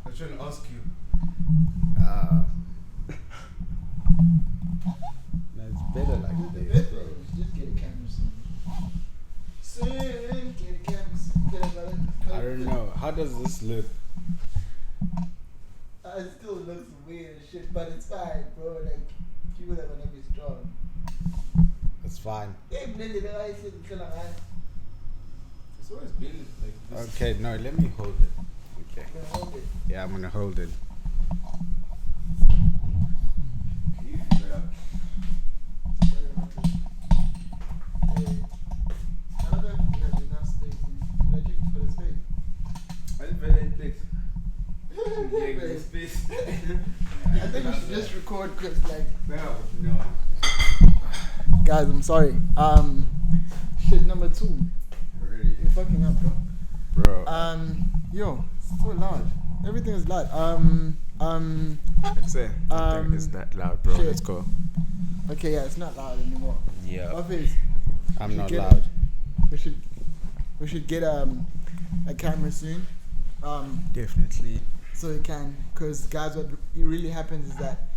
I'm trying to ask you. No, it's better like this. Just get a camera soon. Get a camera soon. I don't know. How does this look? It still looks weird and shit, but it's fine, bro. Like, people are gonna be strong. It's fine. Hey, blended the rice and kill a man. It's always been like this. Okay, no, let me hold it. Okay. I'm gonna hold it. Yeah, I'm gonna hold it. You figure it out. Hey, I don't know if we have enough space. Can I check for the space? I didn't find any place. Yeah, Yeah, space. I think we should just record because, like, No. guys, I'm sorry. Shit number 2. Already. You're fucking up, bro. Bro. Yo, it's so loud. Everything is loud. Let's say. I think it's that loud, bro. shit. Let's go. Okay, yeah, it's not loud anymore. Yeah. Office, I'm should not get loud. we should get a camera soon. Definitely. So you can, cause guys, what really happens is that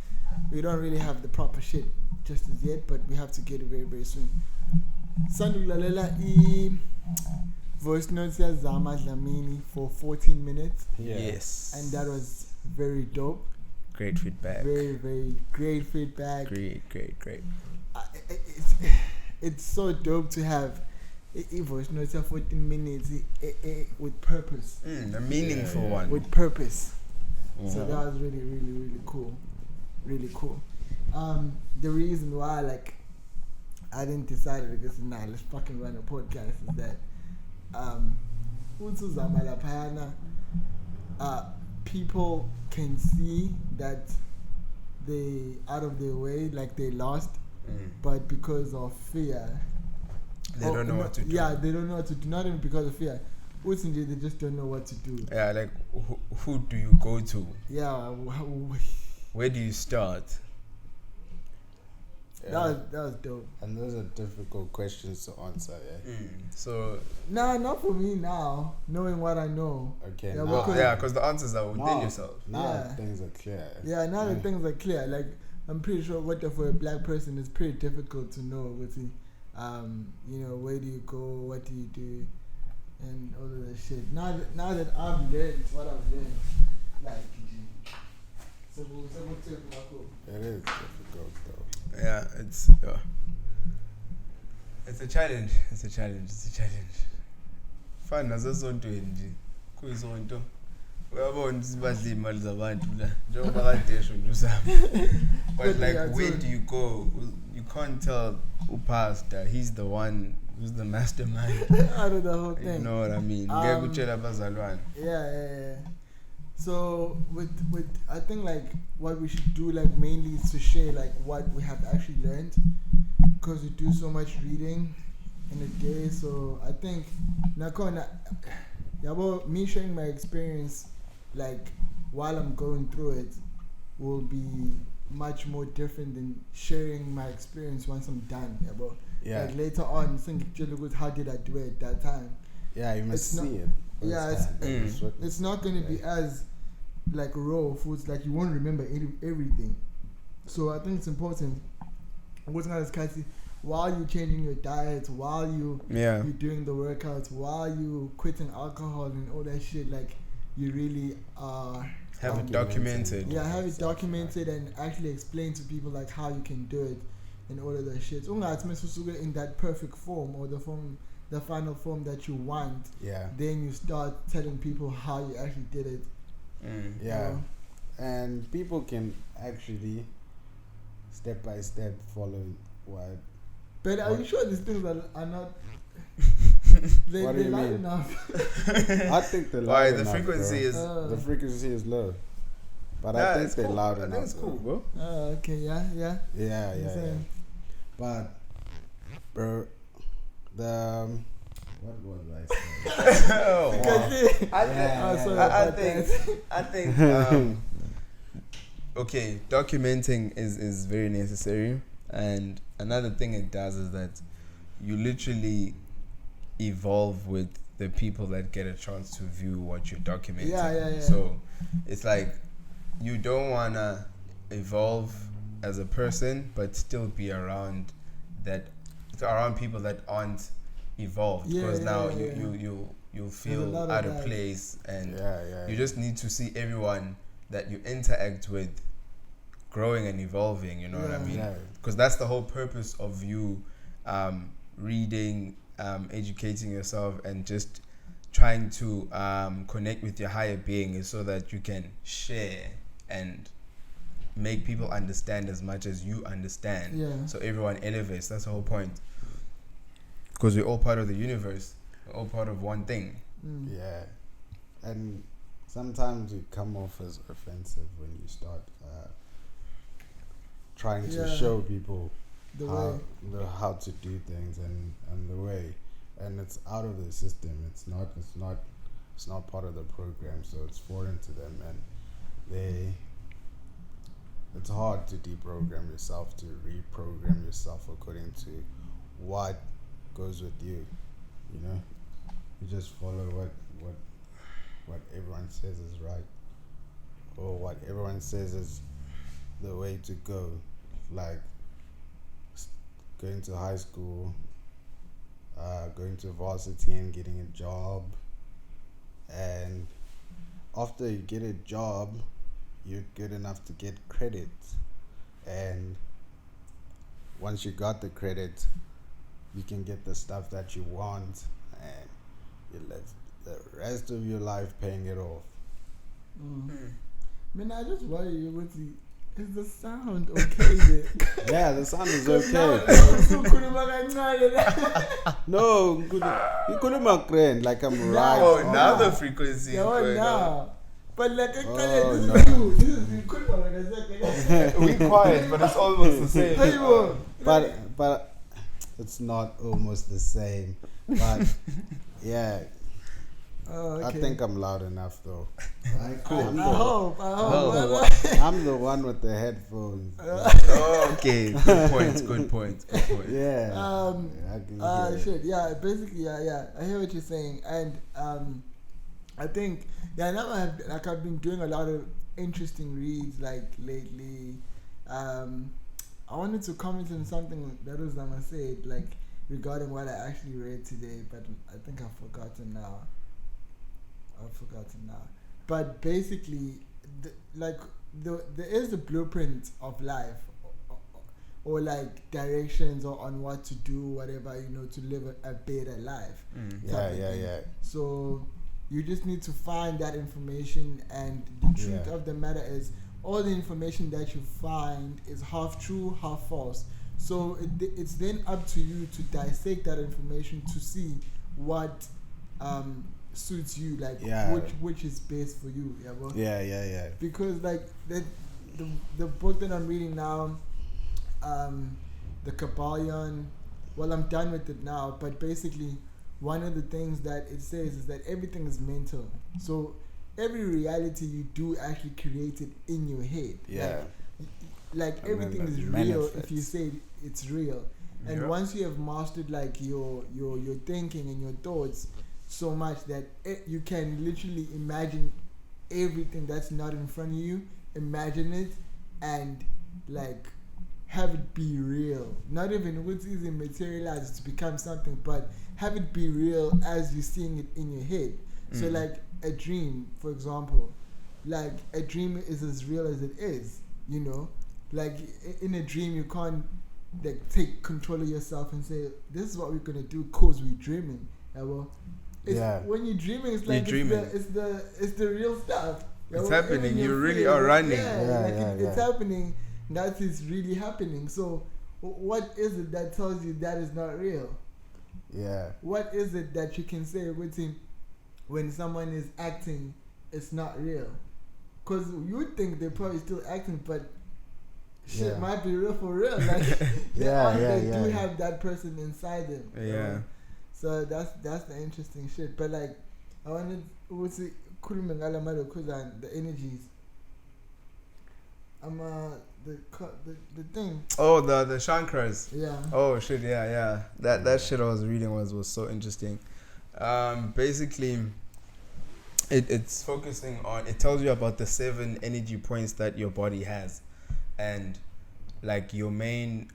we don't really have the proper shit just as yet, but we have to get it very very soon. Sandulalela voice notes ya Zama Dlamini for 14 minutes, Yeah. Yes. and that was very dope. great feedback. Very very great feedback. Great. It's so dope to have a voice notes ya 14 minutes with purpose. A meaningful Yeah. one. With purpose. So Mhm. that was really, really, really cool. Really cool. The reason why, like, I didn't decide to just let's fucking run a podcast is that uThuzama laphayana, people can see that they out of their way, like they lost, but because of fear, They don't know what to do. Yeah, they don't know what to do. Not even because of fear. Usinje, they just don't know what to do. Yeah, like who do you go to? Yeah, Where do you start? that was dope. And those are difficult questions to answer, yeah? So Nah, not for me now. Knowing what I know. Okay, Yeah, now, because- because the answers are within now- yourself. Now Yeah. things are clear. Yeah, now that things are clear. Like, I'm pretty sure what for a black person is pretty difficult to know. With the, where do you go? What do you do? And all of that shit. Now that I've learned what I've learned, like, so we'll take it back home. It is difficult though. Yeah, it's a challenge. It's a challenge. Fine, nazo zonto nje. Kuyizonto. Uyabona ukuthi badla imali zabantu la. Njengoba kade esho nje usami. But like, where do you go? You can't tell pastor. He's the one who's the mastermind. Out of the whole thing. You know what I mean? Ngeke utshela abazalwane. Yeah. So with I think like what we should do like mainly is to share like what we have actually learned, because we do so much reading in a day. So I think nakona me sharing my experience like while I'm going through it will be much more different than sharing my experience once I'm done. Yeah. Like later on, think how did I do it at that time? Yeah, you must It's not- see it. Yeah, it's not going to be as like raw foods, like you won't remember everything. So I think it's important while you're changing your diet, while you're doing the workouts, while you quitting alcohol and all that shit, like you really Have it documented. yeah, have it documented and actually explain to people like how you can do it and all of that shit. In that perfect form or the final form that you want. Yeah. Then you start telling people how you actually did it. Yeah. And people can actually step by step follow what. But are you sure these things are not What do you loud mean? enough? I think they're loud Why the enough, frequency bro. is The frequency is low. But Yeah, I think it's they're cool. loud I enough. think it's cool, though. bro. Okay, yeah. Yeah. Same. But bro, what was I saying? Oh, wow. I think okay, documenting is very necessary, and another thing it does is that you literally evolve with the people that get a chance to view what you're documenting. Yeah. So it's like you don't wanna evolve as a person, but still be around people that aren't evolved. Because now you feel out of place, and you just need to see everyone that you interact with growing and evolving. You know what I mean? Because that's the whole purpose of you reading, educating yourself, and just trying to connect with your higher being, is so that you can share and make people understand as much as you understand. So everyone elevates. That's the whole point. Because we're all part of the universe. We're all part of one thing. Yeah. And sometimes you come off as offensive when you start trying to show people how to do things and the way. And it's out of the system. It's not part of the program, so it's foreign to them, and it's hard to deprogram yourself, to reprogram yourself according to what goes with you. You know, you just follow what everyone says is right, or what everyone says is the way to go. Like going to high school, going to varsity and getting a job, and after you get a job, you're good enough to get credit, and once you got the credit, you can get the stuff that you want, and you live the rest of your life paying it off. Man, I just worry with the. Is the sound okay there? Yeah, the sound is Now, no, you couldn't make grand like I'm right. Oh, now the frequency. But like I Oh, this is you. This is you. Couldn't We quiet, but it's almost the same. But it's not almost the same. But yeah. okay. I think I'm loud enough though. I hope. I'm the one with the headphones. Okay, good point. Yeah. I can hear it. Shit. Yeah. Basically, yeah. I hear what you're saying, and I think now I've been doing a lot of interesting reads like lately. I wanted to comment on something that Uzama said, like regarding what I actually read today, but I think I've forgotten now. But basically, there is the blueprint of life, or like directions or on what to do, whatever, to live a better life. Yeah. So you just need to find that information, and the truth of the matter is, all the information that you find is half true, half false. So it's then up to you to dissect that information to see what suits you, like which is best for you. Yeah. Because like the book that I'm reading now, the Kabbalion, well, I'm done with it now, but basically one of the things that it says is that everything is mental. So every reality you do actually create it in your head. Yeah. Like everything is real if you say it's real. And once you have mastered like your thinking and your thoughts so much that you can literally imagine everything that's not in front of you, imagine it, and like have it be real. Not even what's easy materialize to become something, but have it be real as you're seeing it in your head. So like a dream, for example, like a dream is as real as it is, like in a dream you can't like take control of yourself and say this is what we're gonna do cause we're dreaming. When you're dreaming, it's like it's the real stuff. It's happening. You really are running. It's happening. That is really happening. So, what is it that tells you that is not real? Yeah. What is it that you can say with him when someone is acting? It's not real, because you think they're probably still acting, but shit might be real for real. Like they do have that person inside them. Yeah. So that's the interesting shit. But like, I wanted to say the energies. The thing. Oh, the chakras. Yeah. Oh shit, yeah. That shit I was reading was so interesting. Basically, it's focusing on. It tells you about the 7 energy points that your body has, and like your main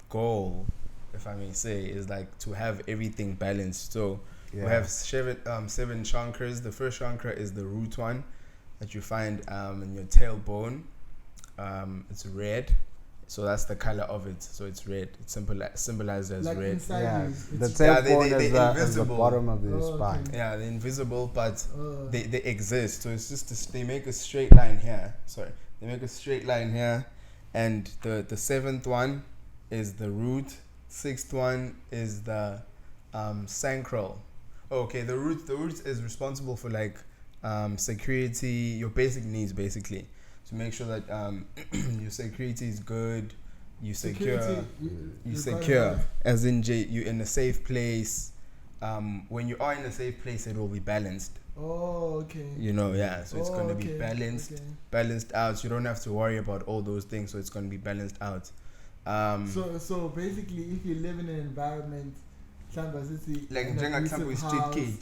goal, if I may say, is like to have everything balanced. So we have 7 chakras. The first chakra is the root one that you find in your tailbone. It's red. So that's the color of it. So it's red. It's symbolized as like red. inside Yeah, you, the it's- tailbone they is the invisible. bottom of the Oh, spine. okay. Yeah, they're invisible, but Oh. they exist. So it's just they make a straight line here. Sorry, they make a straight line here, and the 7th one is the root. 6th one is the sacral. Okay, the root is responsible for like security, your basic needs basically. To make sure that your security is good, you secure. Security, You you secure, gotta have- as in you're in a safe place. When you are in a safe place, it will be balanced. Oh, okay. You know, yeah. So it's Oh, going to be okay, balanced, okay. balanced out. You don't have to worry about all those things. So it's going to be balanced out. So basically, if you live in an environment, Like an njengakuhlambe abusive street house, kid.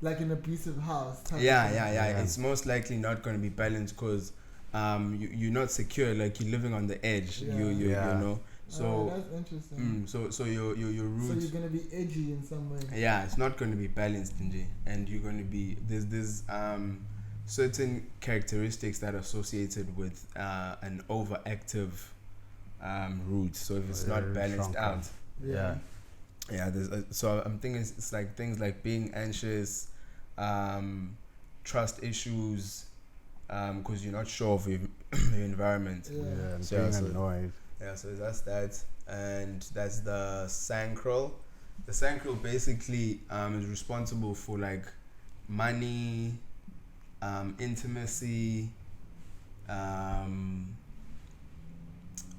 like an abusive house. type of Yeah, thing. yeah. It's most likely not going to be balanced because you're not secure. Like you're living on the edge. Yeah. You Yeah. know. Oh, So that's interesting. so your So roots. you're gonna be edgy in some way. Yeah, it's not going to be balanced, Nje. And you're going to be there's certain characteristics that are associated with an overactive root. So if it's not balanced Chakra. out, Yeah. yeah. So I'm thinking it's like things like being anxious, trust issues, because you're not sure of your environment. Yeah. Yeah, and So, being so- annoyed. Yeah, so that's that, and that's the sacral. The sacral basically is responsible for like money, intimacy,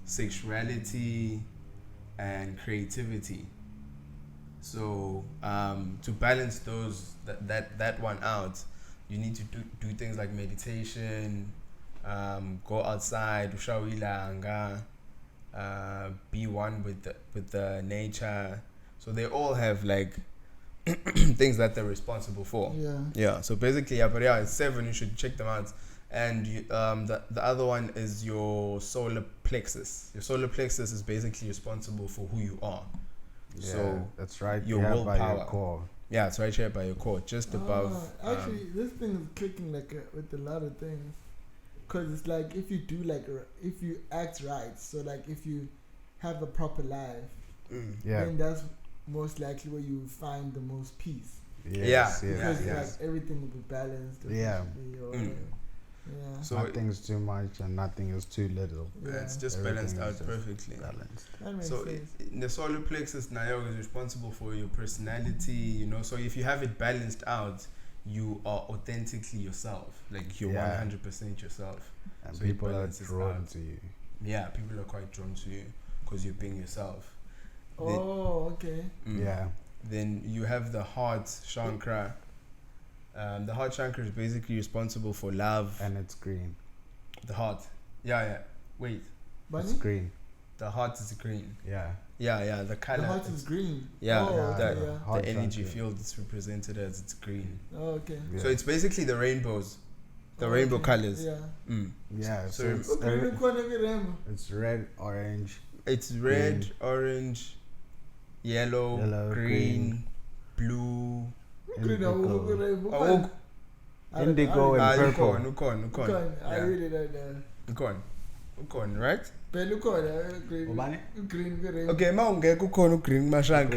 sexuality, and creativity. So to balance that one out, you need to do things like meditation, go outside, ushawilanga, be one with the nature. So they all have like things that they're responsible for. Yeah. So basically, it's 7. You should check them out. And the other one is your solar plexus. Your solar plexus is basically responsible for who you are. Yeah, So that's right. your You have by your willpower. core. Yeah, it's right here by your core, just above. Actually, this thing is clicking like with a lot of things. Cause it's like if you do like if you act right, so like if you have a proper life, Yeah. then that's most likely where you find the most peace. Yes, Because yes. like everything will be balanced. Yeah. eventually, or, Yeah. So Nothing's too much and nothing is too little. Yeah. it's just Everything balanced is out just perfectly. Balanced. That makes So sense. the solar plexus now is responsible for your personality, you know. So if you have it balanced out, you are authentically yourself. Like you're Yeah. 100% yourself. And So it people are balances drawn out. to you. Yeah, people are quite drawn to you because you're being yourself. Oh, okay. Yeah. Then you have the heart chakra. The heart chakra is basically responsible for love. And it's green. The heart. Yeah. Wait. Bunny? It's green. The heart is green. Yeah. Yeah. The color. The heart is green. Yeah, Oh, yeah, okay, the- yeah. heart the energy chakra. field is represented as it's green. Oh, okay. Yeah. So it's basically the rainbows. The Oh, rainbow okay. colors. Yeah. Yeah, So so it's, Okay, look what I get. it's red, orange, It's red, Green. orange, yellow, Yellow, green, blue. indigo. I Indigo and purple. Ukon. I read it right there. Ukon, right? But look on green. Ubani? Green, green. Okay, mawungekho ukhona ugreen mashank.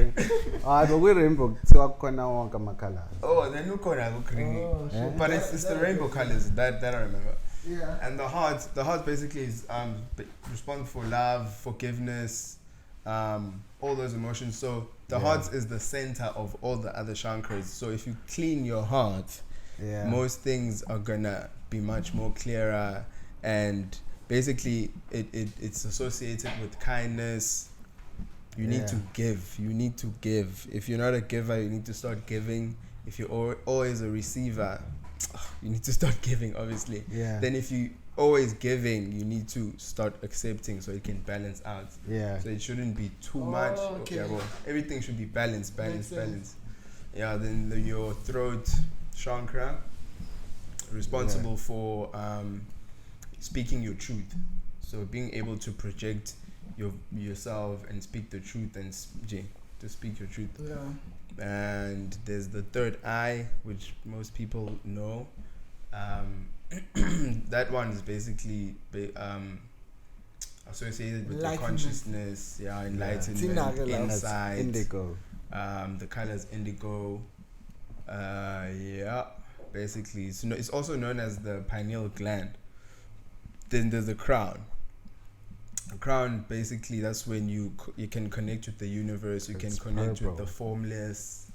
Hayi bekwi-rainbow kuthiwa kukhona wonke ama-colors. Oh, then ukhona green. Oh, Yeah. shit. But it's the rainbow colors that I remember. Yeah. And the heart basically is responsible for love, forgiveness, all those emotions. So the Yeah. heart is the center of all the other chakras. So if you clean your heart, Yeah. most things are gonna be much more clearer, and basically it's associated with kindness. You need to give. If you're not a giver, you need to start giving. If you're always a receiver, you need to start giving, obviously. Yeah. Then if you always giving, you need to start accepting so it can balance out. Yeah. So it shouldn't be too much. Okay. Well, everything should be balanced. Makes sense. Yeah, then your throat chakra, responsible for speaking your truth. So being able to project yourself and speak the truth and to speak your truth. Yeah. And there's the third eye, which most people know. That one is basically associated with the Enlightenment. consciousness, enlightenment, Tinagela. That's insight. indigo. The color's indigo. Basically, it's also known as the pineal gland. Then there's the crown. The crown, basically, that's when you can connect with the universe. You It's can connect with purple. the formless.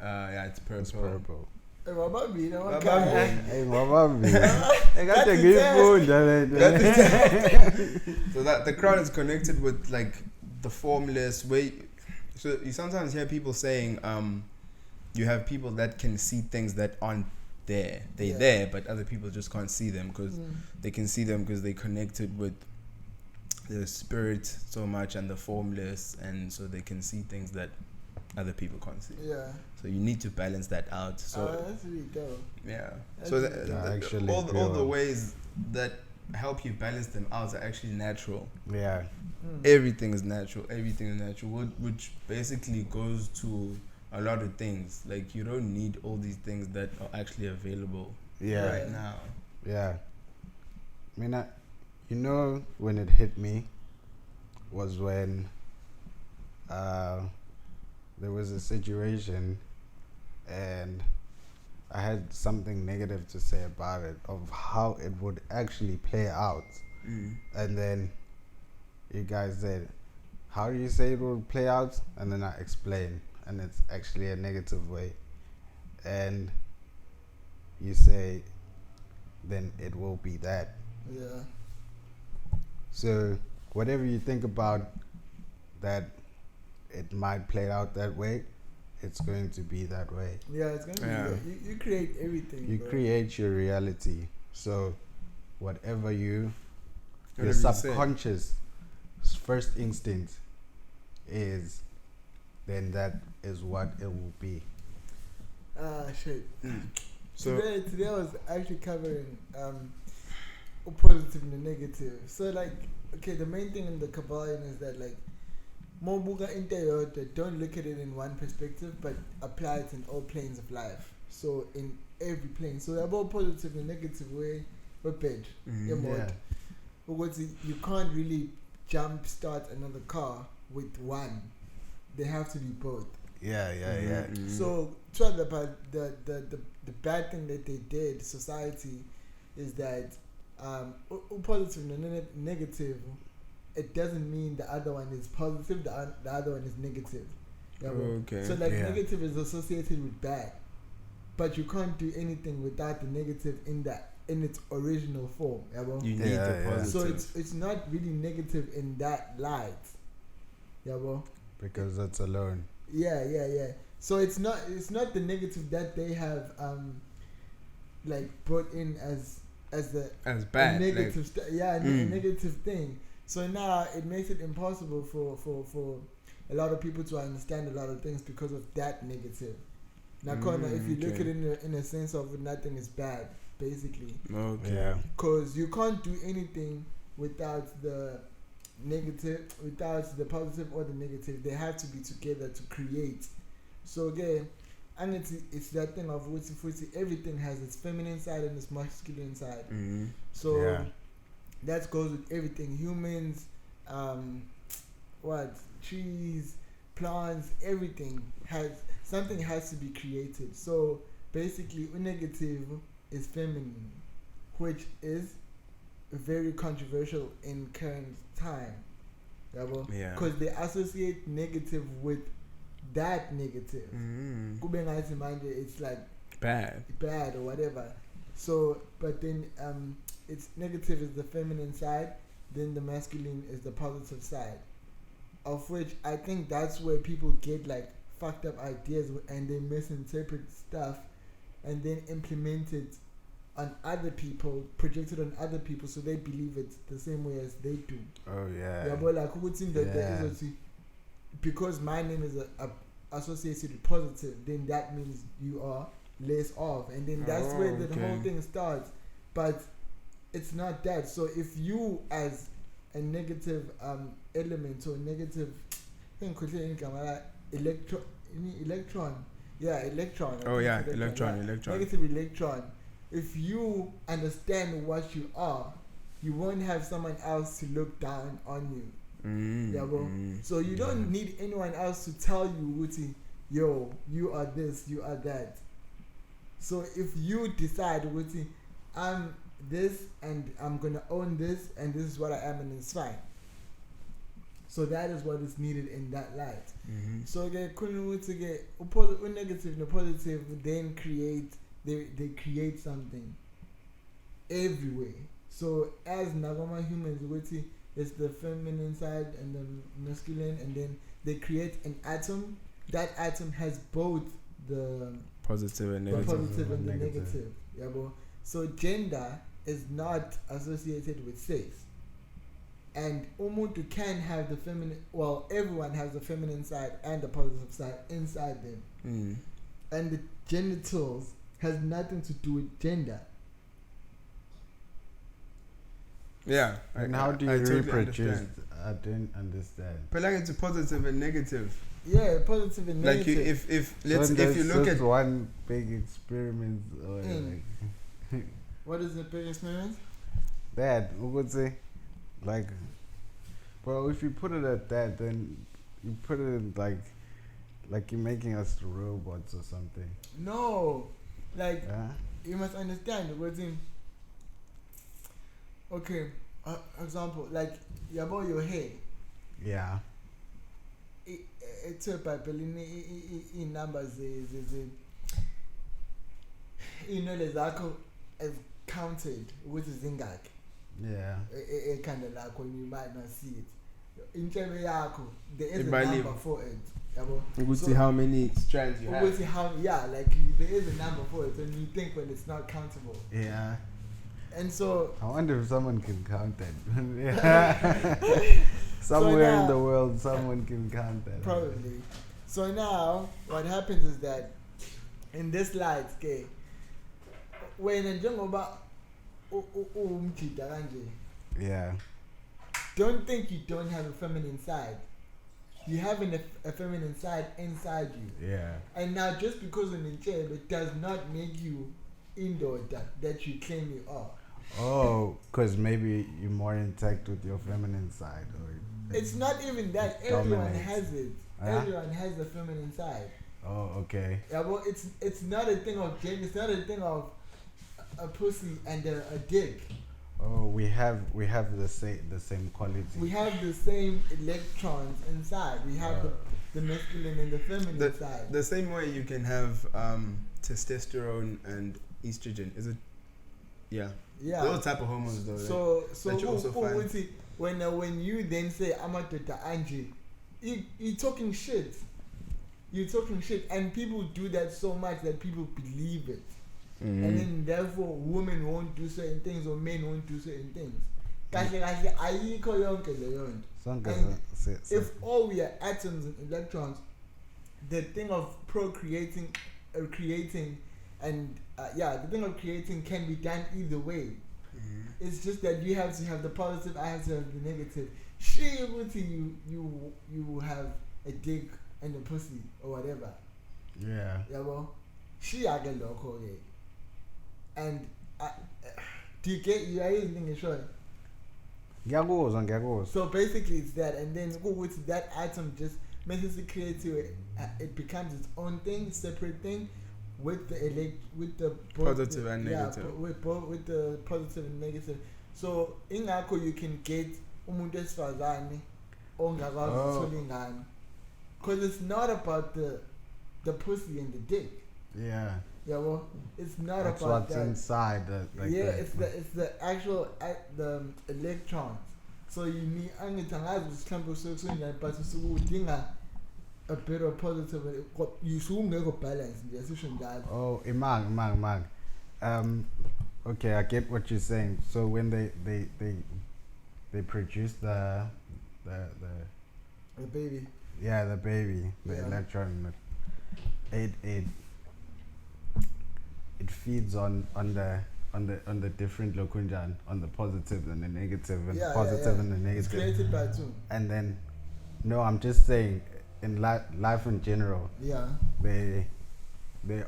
It's purple. It's purple. Hey, Baba, you know what? Baba, guy? Hey, Mama, I got That's a the good test. food. So that the crown is connected with like the formless way. So you sometimes hear people saying, you have people that can see things that aren't there. They're Yeah. there, but other people just can't see them because Mm. they can see them because they connected with the spirit so much and the formless, and so they can see things that other people can't see. Yeah. So you need to balance that out. So That's really dope. yeah. That's So really dope. Actually, all the pure. ways that help you balance them out are actually natural. Yeah. Mm. Everything is natural. Which basically goes to a lot of things. Like, you don't need all these things that are actually available Yeah. right now. Yeah. I mean, when it hit me was when there was a situation and I had something negative to say about it, of how it would actually play out. And then you guys said, how do you say it will play out? And then I explained, and it's actually a negative way. And you say, then it will be that. Yeah. So whatever you think about that it might play out that way, it's going to be that way. Yeah, it's gonna be. Yeah. You create everything. You bro. create your reality. So whatever your Whatever you say. subconscious first instinct is, then that is what it will be. Shit. So Today I was actually covering positive and the negative. So like, okay, the main thing in the Kabbalah is that like, Mobuga interior, don't look at it in one perspective, but apply it in all planes of life. So in every plane. So about positive and negative way, we're bad. Yeah. Because you can't really jump start another car with one. They have to be both. Yeah. So try the bad thing that they did, society, is that positive and negative, it doesn't mean the other one is positive, the other one is negative. Yeah, bro? Okay. So like Yeah. negative is associated with bad, but you can't do anything without the negative in its original form. Yeah, bro? you need Yeah, the yeah. positive. So it's not really negative in that light. Yeah, bro. Because that's alone. Yeah. So it's not the negative that they have like brought in as the As bad. a Like, negative a negative thing. So now it makes it impossible for a lot of people to understand a lot of things because of that negative. Now, if you look okay. at it in a sense of nothing is bad, basically, okay. Yeah. because you can't do anything without the negative, without the positive or the negative. They have to be together to create. So again, and it's that thing of everything has its feminine side and its masculine side. So Yeah. that goes with everything. Humans, trees, plants, everything something has to be created. So basically, negative is feminine, which is very controversial in current time. Yeah. Because they associate negative with that negative. Kube ngathi manje it's like Bad. bad or whatever. So, but then it's negative is the feminine side, then the masculine is the positive side. Of which I think that's where people get like fucked up ideas and they misinterpret stuff and then implemented on other people, projected on other people, so they believe it the same way as they do. Oh yeah. Yeah, but like Yeah. because my name is associated with positive, then that means you are less of, and then that's where the whole thing starts. But it's not that. So if you as a negative element or negative electron. Oh yeah, electron. Negative electron. If you understand what you are, you won't have someone else to look down on you. Yeah, bro. So you don't need anyone else to tell you, Wuti, yo, you are this, you are that. So if you decide, Wuti, I'm this and I'm gonna own this and this is what I am and it's fine. So that is what is needed in that light. So negative and positive then they create something everywhere. So as Nagoma humans, it's the feminine side and the masculine, and then they create an atom. That atom has both the positive and the negative. positive and the negative. Yeah, bro. So gender is not associated with sex. And umuntu can have the feminine, well, everyone has the feminine side and the positive side inside them. And the genitals has nothing to do with gender. Yeah. And how do you totally reproduce? understand. I didn't understand. But like it's positive and negative. Yeah, positive and Like negative. if you look at one big experiment or What is the big experiment? that, would say, like, well, if you put it at that, then you put it in like you're making us robots or something. No, like Huh? you must understand what's in. Okay, example, like about your hair. Yeah. It's a Bible in numbers is lezakho as counted, which is ingak. Yeah. Kind of like when you might not see it. In yakho, there is a Ibali- number for it. you could see how many strands you We'll have. see how, yeah, like there is a number for it, and you think when it's not countable. Yeah. And so I wonder if someone can count that. Yeah. Somewhere now- in the world, someone can count that. probably. So now what happens is that in this light, okay, when njengoba umjida kanje, Yeah. don't think you don't have a feminine side. You have a feminine side inside you. Yeah. And now just because of it does not make you indoor that you claim you are. Oh, because maybe you're more intact with your feminine side, or It's not even that. It Everyone dominates. has it. Huh? Everyone has the feminine side. oh, okay. Yeah, well, it's not a thing of gender. It's not a thing of a pussy and a dick. Oh, we have the same quality. We have the same electrons inside. We have the masculine and the feminine side. The same way you can have testosterone and estrogen. Is it? Yeah. Yeah. Those type of hormones though. So that you also find. when you then say Amatota Angie, you're talking shit. You're talking shit, and people do that so much that people believe it, and then therefore women won't do certain things or men won't do certain things. Kahle kahle ayikho yonke leyo nto. And if all we are atoms and electrons, the thing of procreating, creating, and the thing of creating can be done either way. It's just that you have to have the positive, I have to have the negative. You have a dick and a pussy or whatever. Yeah. Yeah, well, she again local, and do you get you are using it short? Ngiyakuzwa. So basically it's that, and then with that atom just makes it creative. It becomes its own thing, separate thing, with the Positive and negative. with the positive and negative. So ingakho you can get umuntu esifazane ongakwazi ukuthola ingane, because it's not about the pussy and the dick. Yeah. Yeah, well, it's not That's about what's that. inside. It's the actual the electrons. So you need angitangazi mhlawumbe usuke but usuke udinga a bit of positive. You should go balance. Yes, you should that. Oh, Imang. Okay, I get what you're saying. So when they produce the baby. yeah, the baby, the Yeah. electron, it feeds on the different lokunjan, on the positive and the negative, and positive and the It's negative. created by two. And then, no, I'm just saying, in life in general, Yeah. they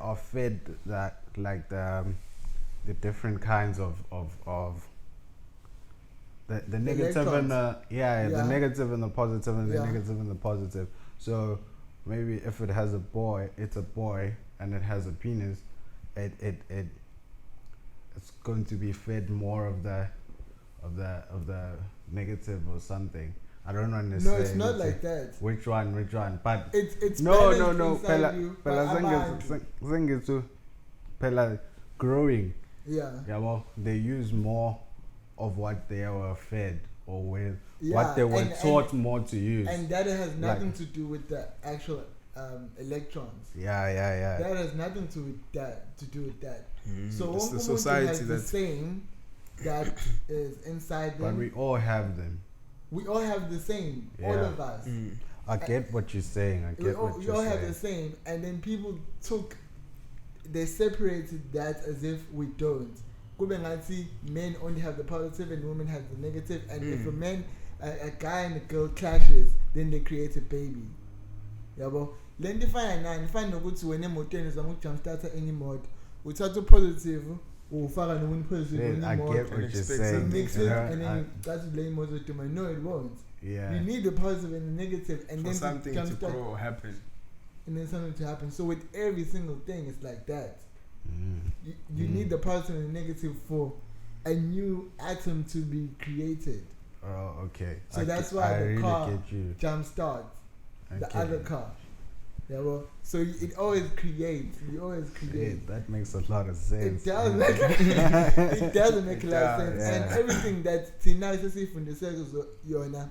are fed that, like the different kinds of the negative and the the negative and the positive and the negative and the positive. So maybe if it has a boy, it's a boy, and it has a penis, it's going to be fed more of the negative or something. I don't understand. No, it's not like that. Which one? But It's no. inside you, but Thing is to Pella growing. yeah. Yeah, well, they use more of what they were fed or with Yeah, what they were and- taught more to use. And that has nothing to do with the actual electrons. Yeah. That has nothing to do with that. So It's one the woman society has the that's same that is inside But them. we all have them. We all have the same. All Yeah. of us. I get what you're saying. We all have the same, and then people they separated that as if we don't. Kube ngathi men only have the positive and women have the negative, and if a guy and a girl clashes, then they create a baby. Yabo. Le nto ifana nani? Ifana nokuthi wena emotweni uzama ukujump-starter any mod, uthatha positive, ufaka nomunye positive Yeah, I kwenye get mod, what you're expect so saying. mix you it, know, and then you start to lay mods with them. No, it won't. yeah. You need the positive and the negative, and for then something to jumpstart- grow or happen. and then something to happen. So with every single thing, it's like that. Mm. You need the positive and the negative for a new atom to be created. Oh, okay. So that's why I the really car get you. jump starts the Okay. other car. Yeah, well, so it always creates. You always Yeah, create. that makes a lot of sense. It does make it does make a lot of sense, Yeah. and everything that Tinasisi from the circles Yona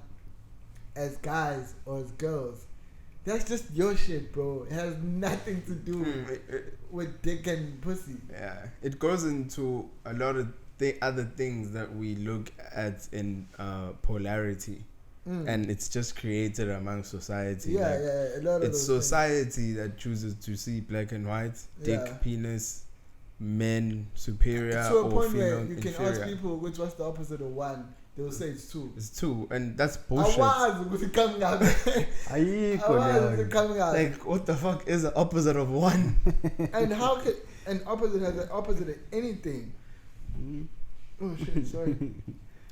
as guys or as girls, that's just your shit, bro. It has nothing to do with dick and pussy. Yeah, it goes into a lot of other things that we look at in polarity, and it's just created among society. Yeah, like, a lot of it's those society that chooses to see black and white, dick, Yeah. penis, men superior things. To a or point where female you can inferior. ask people what's the opposite of one, they will say it's two. It's two, and that's bullshit. Awazi ukuthi coming out. Ayikho Awazi leyo. coming out. Like, what the fuck is the opposite of one? And how can an opposite has an opposite of anything? Oh shit, sorry.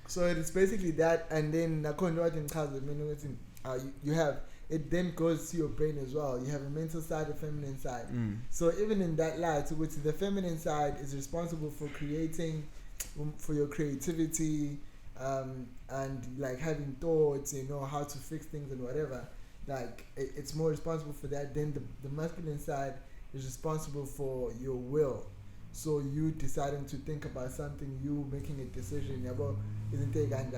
So it's basically that, and then you have it. Then goes to your brain as well. You have a mental side, a feminine side. So even in that light, which the feminine side is responsible for creating, for your creativity, and like having thoughts, how to fix things and whatever. Like it's more responsible for that. Then the masculine side is responsible for your will. So you deciding to think about something, you making a decision, isn't it? And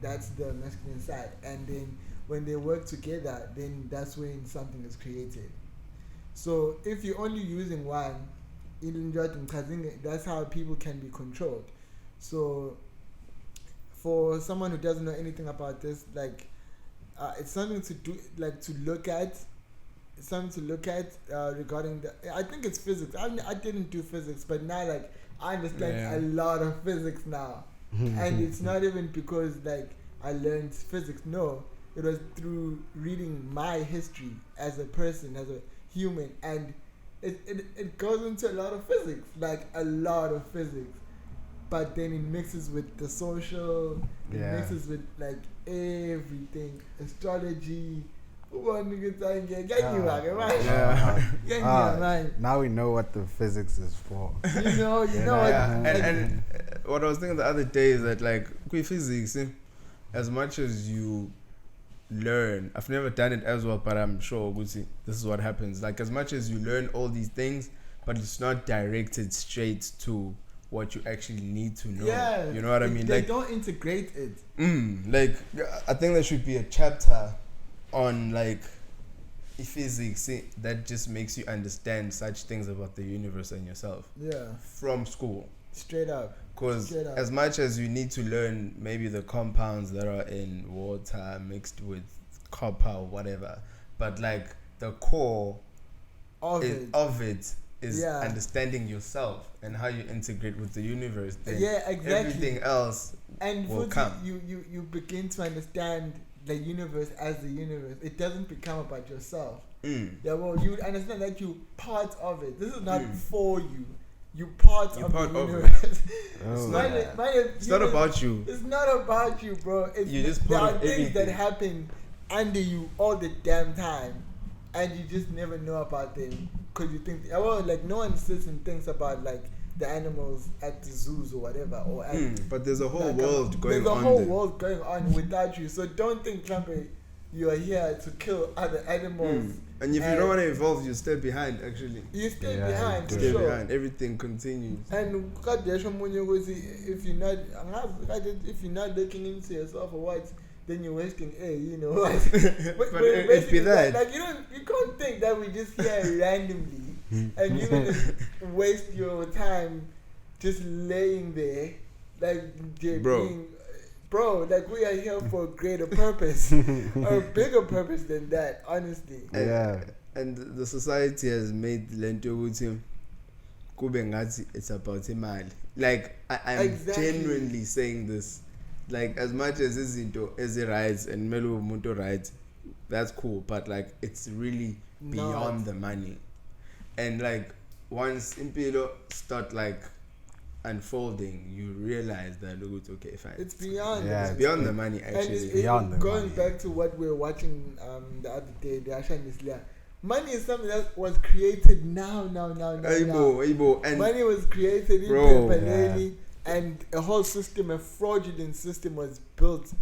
that's the masculine side. And then when they work together, then that's when something is created. So if you're only using one, that's how people can be controlled. So for someone who doesn't know anything about this, like it's something to do, like to look at. Something to look at regarding I think it's physics. I didn't do physics, but now like I understand a lot of physics now, and it's not even because like I learned physics. No, it was through reading my history as a person, as a human, and it goes into a lot of physics, like a lot of physics, but then it mixes with the social, it mixes with like everything, astrology. Now we know what the physics is for. You know and what I was thinking the other day is that like with physics, as much as you learn, I've never done it as well, but I'm sure this is what happens. Like as much as you learn all these things, but it's not directed straight to what you actually need to know. Yeah, you know what I mean? They like don't integrate it. Like I think there should be a chapter on like physics that just makes you understand such things about the universe and yourself Yeah, from school. straight up. Because Straight up. as much as you need to learn maybe the compounds that are in water mixed with copper or whatever, but like the core Of of it. it is Yeah. understanding yourself and how you integrate with the universe. Then Yeah, exactly. everything else And will futhi, come. you begin to understand the universe as the universe. It doesn't become about yourself. Yeah, well, you understand that you part of it. This is not for you. You part You're of part the of it. universe. Oh, It's not about you. It's not about you, bro. It's You're just there part are of things that everything. happen under you all the damn time, and you just never know about them because you think, well, like no one sits and thinks about like the animals at the zoos or whatever, or at But there's a whole like, world going there's a on whole there. world going on without you. So don't think, Trumpet, you are here to kill other animals. And if you don't want to evolve, you stay behind actually. You stay Yeah, behind you for Stay sure. behind. Everything continues. And kadesha omunye ukuthi if you're not if you're not looking into yourself or what, then you're wasting air, you know. But it be basically, that. like you can't think that we just here randomly and you're gonna waste your time just laying there like they're Bro. being like we are here for a greater purpose, a bigger purpose than that, honestly. Yeah. And the society has made lento ukuthi kube ngathi it's about imali. Like I'm Exactly. genuinely saying this. Like as much as izinto ezirights and melu umuntu right, that's cool. But like it's really beyond the money. And like once impilo start like unfolding, you realize that okay, fine. It's beyond. Yeah, It's beyond the money And actually. it's beyond the going money. back to what we were watching the other day, the Ashan Islia. Money is something that was created now. Aibo, and Money was created in Bro, Pepperoni, and a whole system, a fraudulent system, was built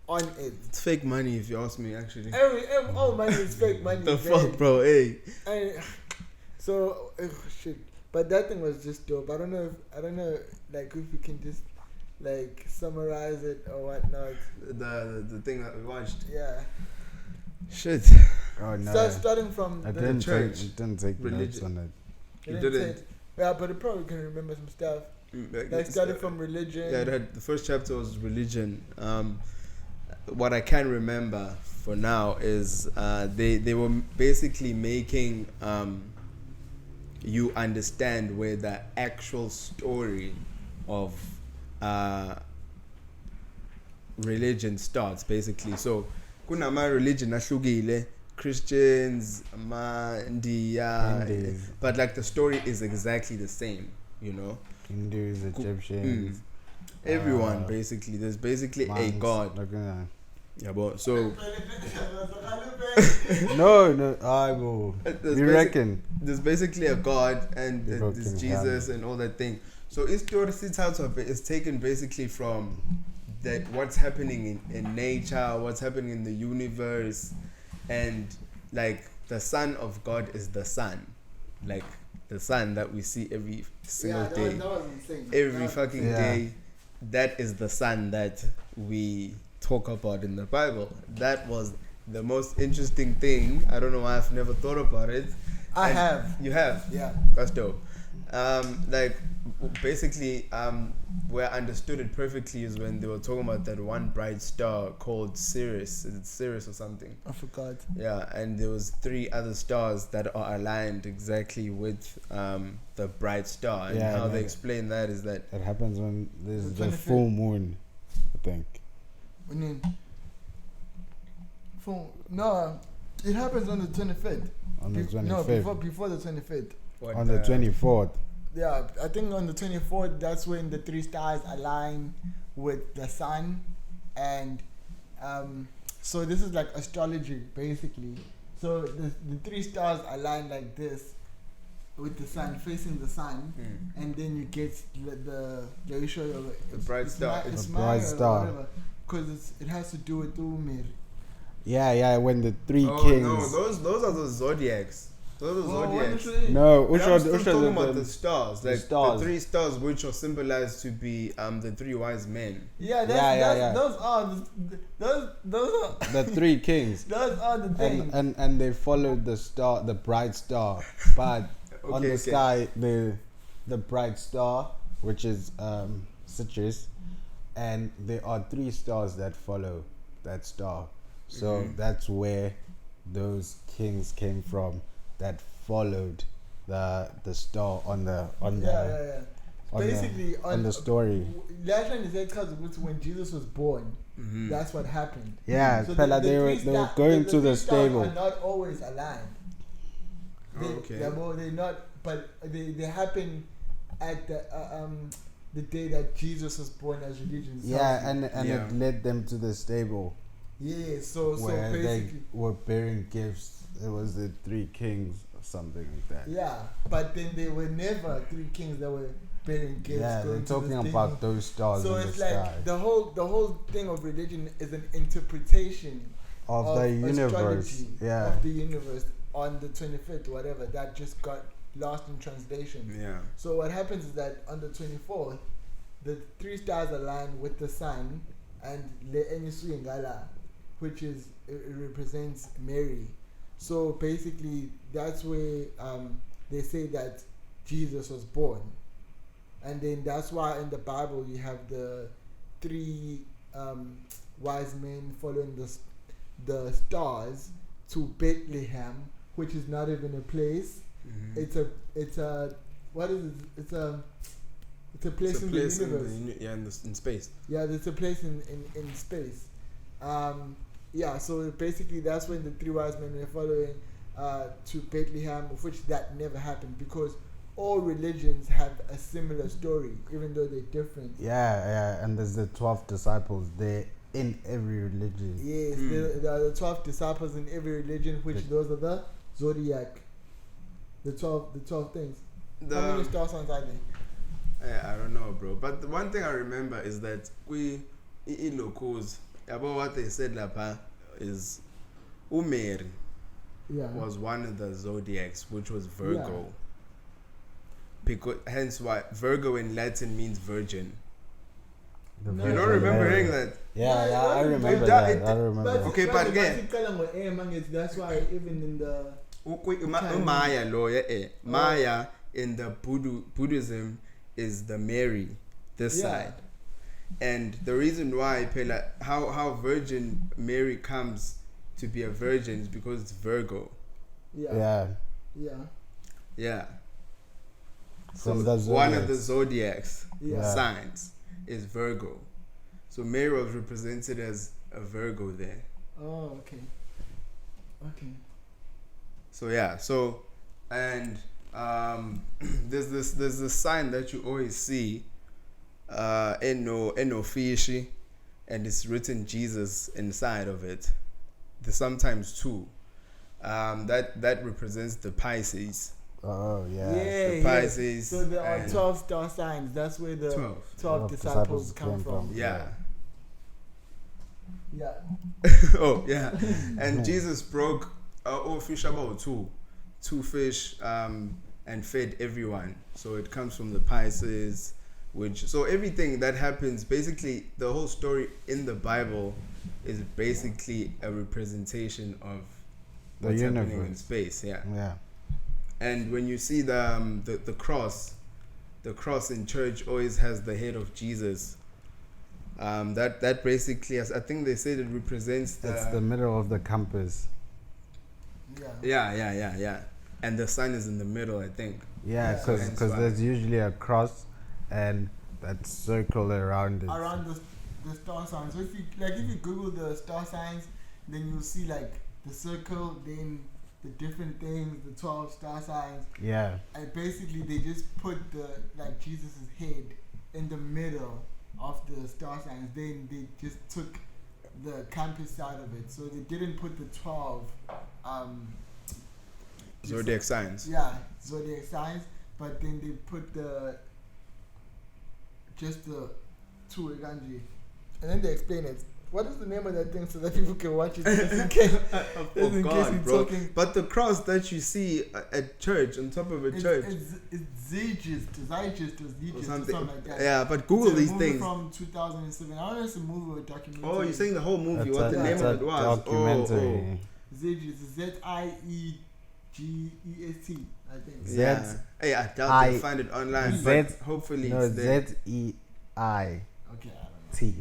on it. it's fake money if you ask me actually. All money is fake money. The man. fuck, bro? Hey. And so shit. But that thing was just dope. I don't know, like if we can just like summarize it or whatnot. The thing that we watched. Yeah. Shit. Oh no. So starting from I the didn't church, take notes religion. on it. You didn't. Yeah, but it probably can remember some stuff. Like started from religion. Yeah, the first chapter was religion. What I can remember for now is they were basically making you understand where the actual story of religion starts, basically. So kunama religion ahlukile, Christians, India, Hindus. but like the story is exactly the same, you know. Hindus, Egyptians, Everyone basically, there's basically a monks, god. like, Yeah, but so no, I will. there's You reckon? there's basically a god and People there's can Jesus have and all that thing. So story out of it is taken basically from that what's happening in nature, what's happening in the universe, and like the Son of God is the sun, like the sun that we see every single day. That was insane. Every fucking Yeah. day, that is the sun that we talk about in the Bible. That was the most interesting thing. I don't know why I've never thought about it. I And have. You have? Yeah. That's dope. Like basically, where I understood it perfectly is when they were talking about that one bright star called Sirius. Is it Sirius or something? I forgot. Yeah, and there was 3 other stars that are aligned exactly with the bright star. And Yeah, how I they know. explain that is that It happens when there's The the 25th. full moon, I think. No, it happens on the 25th. On the 25th. No, before the 25th. On the 24th. Yeah, I think on the 24th, that's when the 3 stars align with the sun. And so this is like astrology, basically. So the 3 stars align like this with the sun, facing the sun. And then you get the bright star. The bright star. Because it has to do with Umir. Yeah, when the 3 Oh kings. no, those are the zodiacs. Those are Oh, zodiacs. honestly, No, But I'm still talking the, about the stars, the like stars. the 3 stars, which are symbolized to be the 3 wise men. Yeah, Yeah. those are the 3 kings. those are the things. And they followed the star, the bright star, but on the Okay. sky the bright star, which is Citrus, and there are 3 stars that follow that star. So that's where those kings came from, that followed the star on the Yeah. on Basically, the, on the story. last time they said because when Jesus was born, that's what happened. Yeah, So fella, they were going to the three stars stable. are not always aligned. Okay. They're not, but they happen at the day that Jesus was born, as religion. Yeah, and Yeah. it led them to the stable yeah. So where they basically, were bearing gifts. It was the 3 kings or something like that. yeah. But then they were never 3 kings that were bearing gifts. Yeah, going they're to talking the about stable. those stars So in the it's sky like the whole thing of religion is an interpretation of the universe. astrology Yeah, of the universe on the 25th, whatever that just got lost in translation. Yeah. So what happens is that on the 24th, the 3 stars align with the sun and Le Enisu Ngala, which is it represents Mary. So basically, that's where they say that Jesus was born, and then that's why in the Bible you have the 3 wise men following the stars to Bethlehem, which is not even a place. It's a what is it? It's a place It's a in place the universe. in space. Yeah, there's a place in space. Yeah, so basically that's when the 3 wise men were following to Bethlehem, of which that never happened because all religions have a similar story, even though they're different. yeah, and there's the 12 disciples. They're in every religion. Yes, there are the 12 disciples in every religion, which those are the zodiac. The 12 things. How many star signs are there? I don't know, bro. But the one thing I remember is that locals about what they said lapa is Umeri Yeah. was one of the zodiacs, which was Virgo. Because hence why Virgo in Latin means virgin. The No. You Virgin don't remember Mary. hearing that? Yeah, I remember It- that. it- I remember. Okay, but again- That's why even in the Maya lawyer, Maya in the Buddhism is the Mary, this Yeah. side. And the reason why how Virgin Mary comes to be a virgin is because it's Virgo. yeah. Yeah. From So the one of the zodiacs. zodiacs Yeah. signs is Virgo. So Mary was represented as a Virgo there. Oh, okay. So yeah, and there's this sign that you always see no fishy, and it's written Jesus inside of it. There's sometimes 2. That represents the Pisces. Oh yeah. The Pisces. So there are and 12 star signs. That's where the 12 12 disciples disciples come came from. from. Yeah. Yeah. Oh yeah. And Jesus broke fish about 2 fish and fed everyone. So it comes from the Pisces, so everything that happens, basically the whole story in the Bible is basically a representation of The what's happening in universe. space. Yeah. Yeah. And when you see the cross in church always has the head of Jesus. That basically, I think they said it represents It's the middle of the compass. Yeah. yeah. And the sun is in the middle, I think. Yeah, Yeah. because Hence why. there's usually a cross and that circle around it. Around the star signs. So if you Google the star signs, then you'll see like the circle, then the different things, the 12 star signs, Yeah. and basically they just put Jesus's head in the middle of the star signs. Then they just took the campus side of it, so they didn't put the 12 Zodiac signs. Yeah, zodiac signs, but then they put just the 2 Eganji, and then they explain it. what is the name of that thing so that people can watch it just in case, just in case we're bro. talking. But the cross that you see at church, on top of a church, It's Zeitgeist or something like that. yeah. But Google It's a these movie things. from 2007. I don't know if it's a movie or a documentary. Oh, you're saying the whole movie? It's What the name it's of it was? documentary. Zeitgeist, Ziegeest, I think. Z- Yeah. Hey, I doubt you'll find it online, Z- but hopefully No, it's there. ZEIT. Okay, I don't know.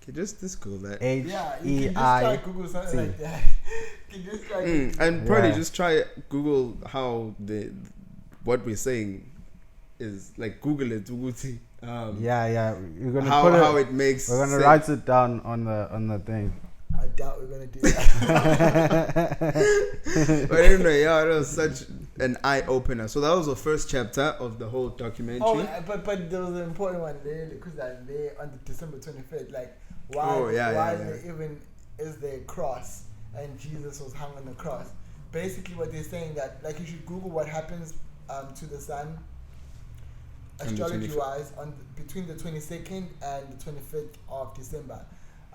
Okay, just Google that. Yeah, you can just try Google something like that. You can just try Google. And probably Yeah. just try Google how what we're saying is like Google it. Uguti, Yeah. We're gonna how put how it. it makes. We're gonna sense. write it down on the thing. I doubt we're gonna do that. But anyway, yeah, it was such an eye opener. So that was the first chapter of the whole documentary. But there was an important one there because that day on the December 25th, like why there even is there a cross and Jesus was hung on the cross. Basically, what they're saying that like you should Google what happens to the sun astrology wise between the 22nd and the 25th of December.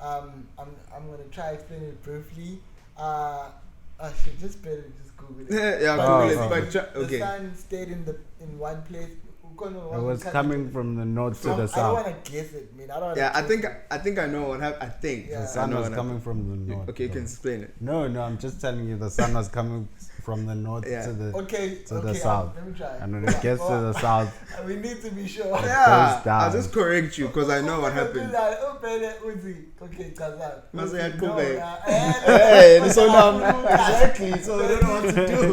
I'm gonna try explain it briefly. I should just better just Google it. Yeah, But Google it. basically, But the okay. sun stayed in one place. It was coming from the north to the I don't south. want to guess it, man. I don't. Wanna Yeah, guess I think I know what happened. I think Yeah. The I sun know was what coming happened. from the north. Okay, you bro. can explain it. No, I'm just telling you the sun was coming from the north Yeah. to the Okay, the south. let me try. and when it gets to the south, We need to be sure. Yeah, goes down. I'll just correct you because I know what happened. Okay, Kazan. Must say I No, Google it. Hey, Hey, so now exactly. So I don't know what to do.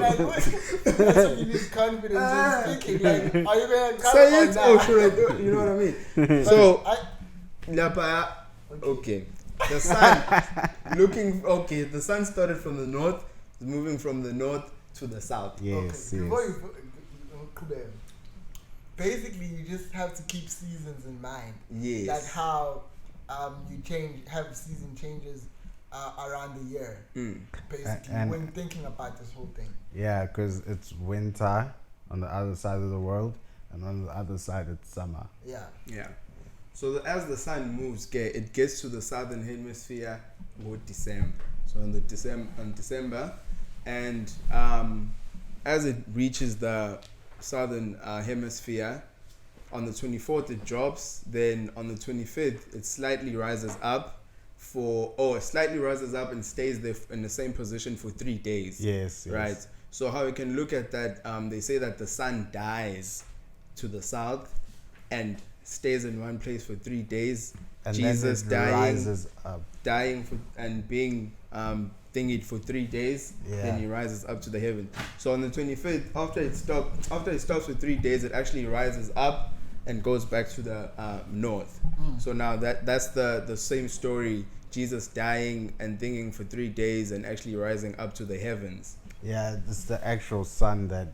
That's when you need confidence in speaking. Like, are you gonna come Say or it not? or should I do it? You know what I mean? So, I, Lapaya, okay. The sun the sun started from the north, it's moving from the north to the south. yes, okay, before yes. basically you just have to keep seasons in mind. Yes. Like how you have season changes around the year. Basically, And- when thinking about this whole thing. Yeah, because it's winter on the other side of the world, and on the other side it's summer. Yeah. Yeah. So as the sun moves, it gets to the southern hemisphere with December. So on December, and as it reaches the southern hemisphere, on the 24th it drops. Then on the 25th it slightly rises up and stays there in the same position for 3 days. Yes, Right. So how we can look at that? They say that the sun dies to the south and stays in one place for 3 days. And Jesus then it rises up. dying and being thingied for 3 days. Yeah. Then he rises up to the heaven. So on the 25th, after it stops for 3 days, it actually rises up and goes back to the north. So now that's the same story. Jesus dying and thinking for 3 days and actually rising up to the heavens. Yeah, it's the actual sun that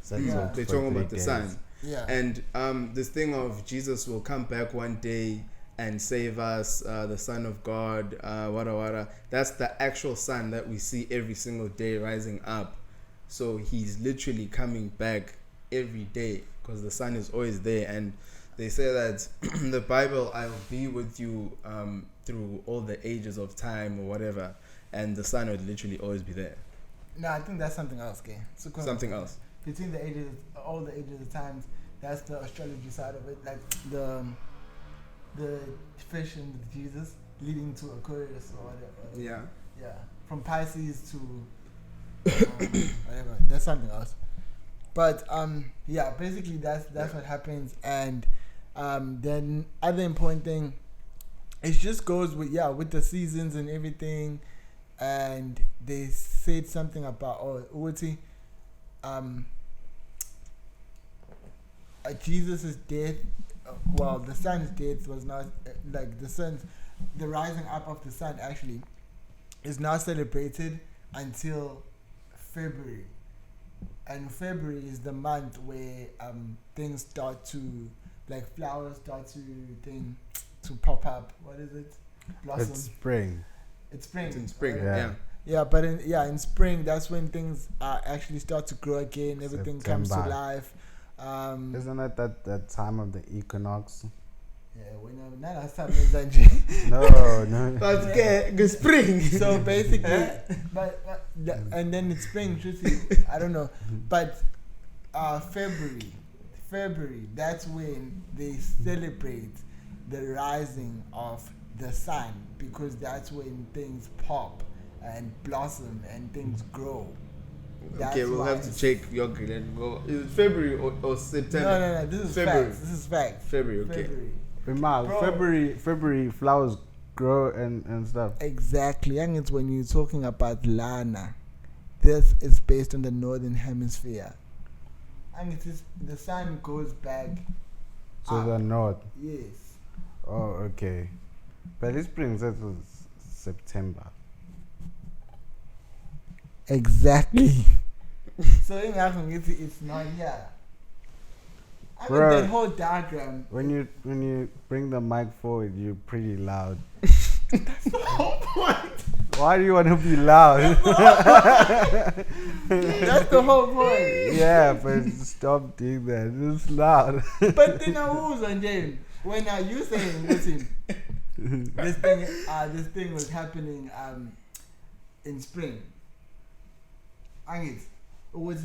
sets Yeah. up They're for talking 3 about the days. sun. Yeah. And this thing of Jesus will come back one day and save us, the Son of God, wada. That's the actual sun that we see every single day rising up. So he's literally coming back every day because the sun is always there. And they say that the Bible, I will be with you through all the ages of time or whatever. And the sun would literally always be there. No, I think that's something else, okay? So Something else. between the ages, all the ages of times, that's the astrology side of it, like the fish and Jesus leading to Aquarius or whatever. Yeah, from Pisces to whatever. That's something else. But yeah, basically that's what happens, and then other important thing, it just goes with the seasons and everything, and they said something about Uti, Jesus' death. Well, the sun's death was not like the rising up of the sun actually is not celebrated until February. And February is the month where things start to, like flowers start to pop up. What is it? Blossom. It's spring. It's spring. It's in spring, right? yeah. Yeah, but in spring, that's when things actually start to grow again. Everything comes to September. life. Isn't it that time of the equinox? Yeah, when I'm not a summer No. But okay, spring. So basically, and then it's spring, I don't know. But February, that's when they celebrate the rising of the sun, because that's when things pop and blossom and things grow. That's Okay, we'll why have to check your grade. Is it February or September? No. This is February. facts. This is facts. February, okay. February. February flowers grow and stuff. Exactly, and it's when you're talking about Lana. This is based on the northern hemisphere, and it is the sun goes back To up. the north. Yes. Oh, okay. But this brings us to September. Exactly. So in Africa, it's not here. I mean, Bruh. that whole diagram. When you bring the mic forward, you're pretty loud. That's the whole point. Why do you want to be loud? That's the whole point. Yeah, but stop doing that. It's loud. But then who's on James? When are you saying, listen, this thing was happening in spring.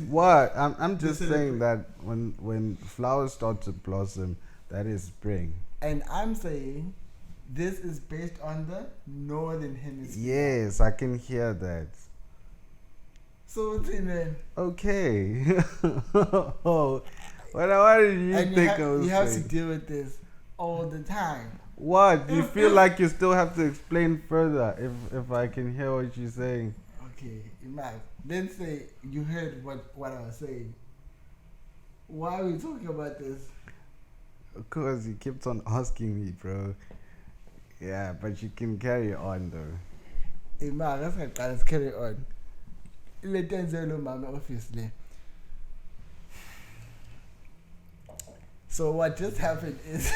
What? I'm just This is saying that when flowers start to blossom, that is spring. And I'm saying this is based on the northern hemisphere. Yes, I can hear that. So what's in there? Okay. Oh, what did you And think I was you have to saying? deal with this all the time. What? You feel like you still have to explain further if I can hear what you're saying. Okay, Imad. Then say you heard what I was saying. Why are we talking about this? Of course, you kept on asking me, bro. Yeah, but you can carry on though. Imad, let's carry on. Let Denzel Mama obviously. So what just happened is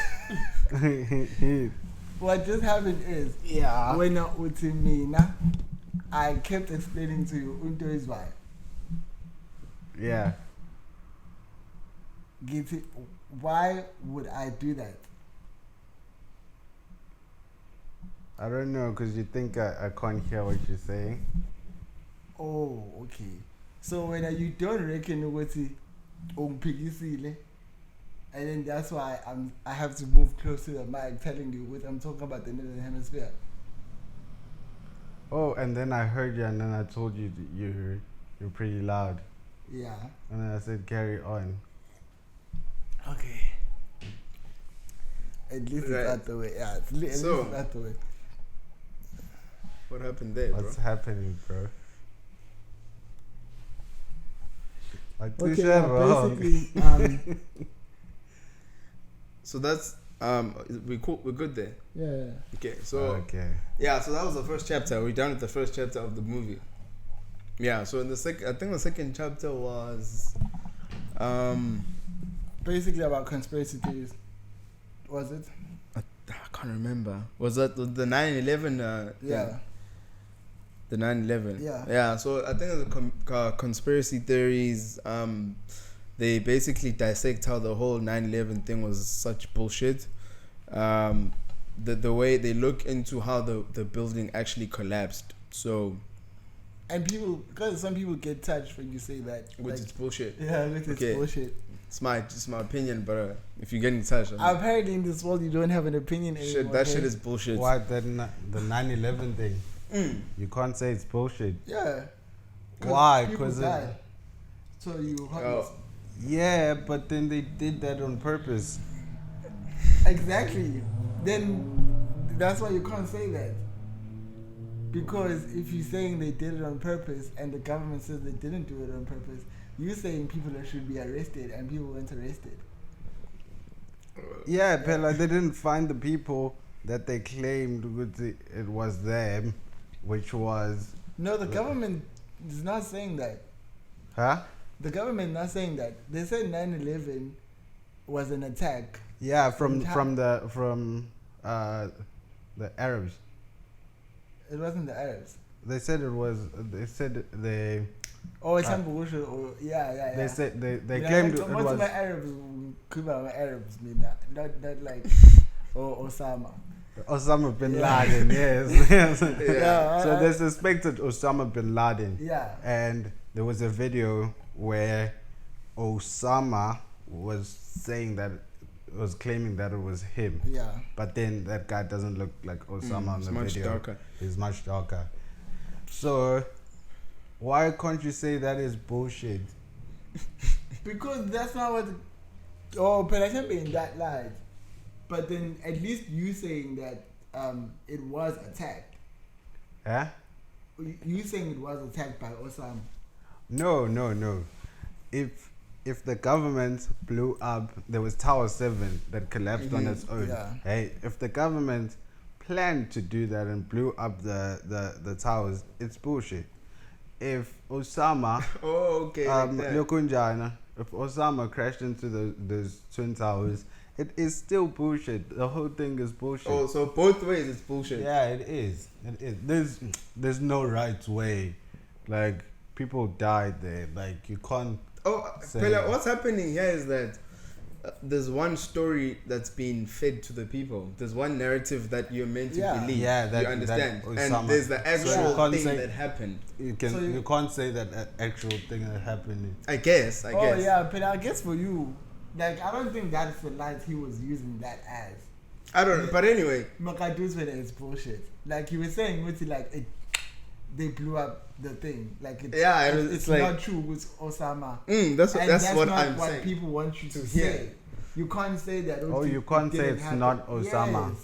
Yeah. when I was in Mina, I kept explaining to you Unto is why. Yeah. Giti, why would I do that? I don't know, because you think I can't hear what you're saying. Oh, okay. So when you don't reckon what and then that's why I have to move close to the mic telling you what I'm talking about the northern hemisphere. Oh, and then I heard you, and then I told you that you're pretty loud, Yeah. and then I said carry on. Okay. At least Right. it's out the way. Yeah, at least So- it's out the way. What happened there, bro? What's happening, bro? Like this Okay, shit wrong. basically, So that's we're good there. yeah. Okay, so Okay. yeah, so that was the first chapter. We're done with the first chapter of the movie. Yeah, so in I think the second chapter was Basically about conspiracy theories. Was it? I can't remember. Was that the 9/11? Yeah. The 9/11. Yeah. Yeah. So I think the conspiracy theories. They basically dissect how the whole 9/11 thing was such bullshit. The way they look into how the building actually collapsed. So. And because some people get touched when you say that. Which like, is bullshit. yeah, which is Okay. bullshit. It's my opinion, but if you get in touch, Apparently in this world you don't have an opinion anymore. shit, that okay? shit is bullshit. What the 9/11 thing? You can't say it's bullshit. Yeah. Why? People 'Cause died. So you Oh. Yeah, but then they did that on purpose. Exactly. Then that's why you can't say that. Because if you're saying they did it on purpose and the government says they didn't do it on purpose, you're saying people should be arrested and people weren't arrested. Yeah, but like they didn't find the people that they claimed it was them, which was No, the government is not saying that. huh? The government not saying that. They said 9/11 was an attack. Yeah, from From the Arabs. It wasn't the Arabs. They said it was. They said they. Oh, it's Ambusha, or yeah. They said they Yeah, claimed like, it most was. of my Arabs, Kuba, my Arabs, not like or Osama. Osama bin Yeah. Laden, yes. yes. Yeah, So they suspected Osama bin Laden. Yeah. And there was a video where Osama was saying that, was claiming that it was him. Yeah. But then that guy doesn't look like Osama in It's the much video. darker. He's much darker. So why can't you say that is bullshit? Because that's not what. Oh, but I can't be in that light. But then at least you saying that it was attacked. Huh? You saying it was attacked by Osama. No. If the government blew up, there was Tower 7 that collapsed on its own. Yeah. Hey, if the government planned to do that and blew up the towers, it's bullshit. If Osama, Oh, okay. Like that. Lokunjana, if Osama crashed into those twin towers, it is still bullshit. The whole thing is bullshit. Oh, so both ways it's bullshit. Yeah, it is. It is. There's no right way. Like, people died there. Like, you can't. Oh, Say Pela, that. what's happening here is that there's one story that's being fed to the people. There's one narrative that you're meant to Yeah. believe. Yeah, that- you understand. that And Osama- there's the So actual you can't thing say- that happened. You can. So you can't say that actual thing that happened. I guess. I Oh guess. yeah, but I guess for you, like I don't think that's the light he was using that as. I don't know. But anyway, Makadu's when it's bullshit. Like he was saying, with like they blew up the thing. Like Yeah, it's like- not true with Osama. that's And that's what not I'm what saying. people want you to hear. say. You can't say that. Oh, you can't say didn't it's happen. not Osama.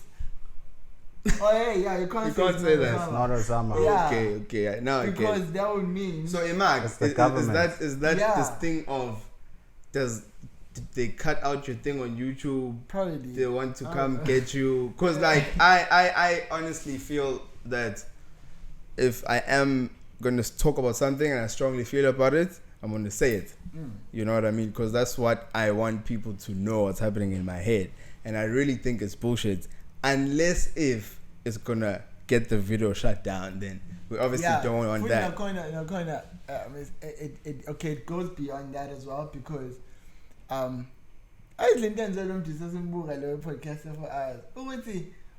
Yes. Oh yeah, you can't. You say can't it's say not that. It's Osama. not Osama. Yeah. Okay. Now I get. Because that would mean. So Imag, It's the is government. that Yeah. this thing of did they cut out your thing on YouTube? probably. They want to Oh. come get you because like I honestly feel that if I am going to talk about something and I strongly feel about it, I'm going to say it. You know what I mean? Because that's what I want people to know what's happening in my head. And I really think it's bullshit. Unless if it's going to get the video shut down, then we obviously don't want that. It goes beyond that as well because I podcast for hours.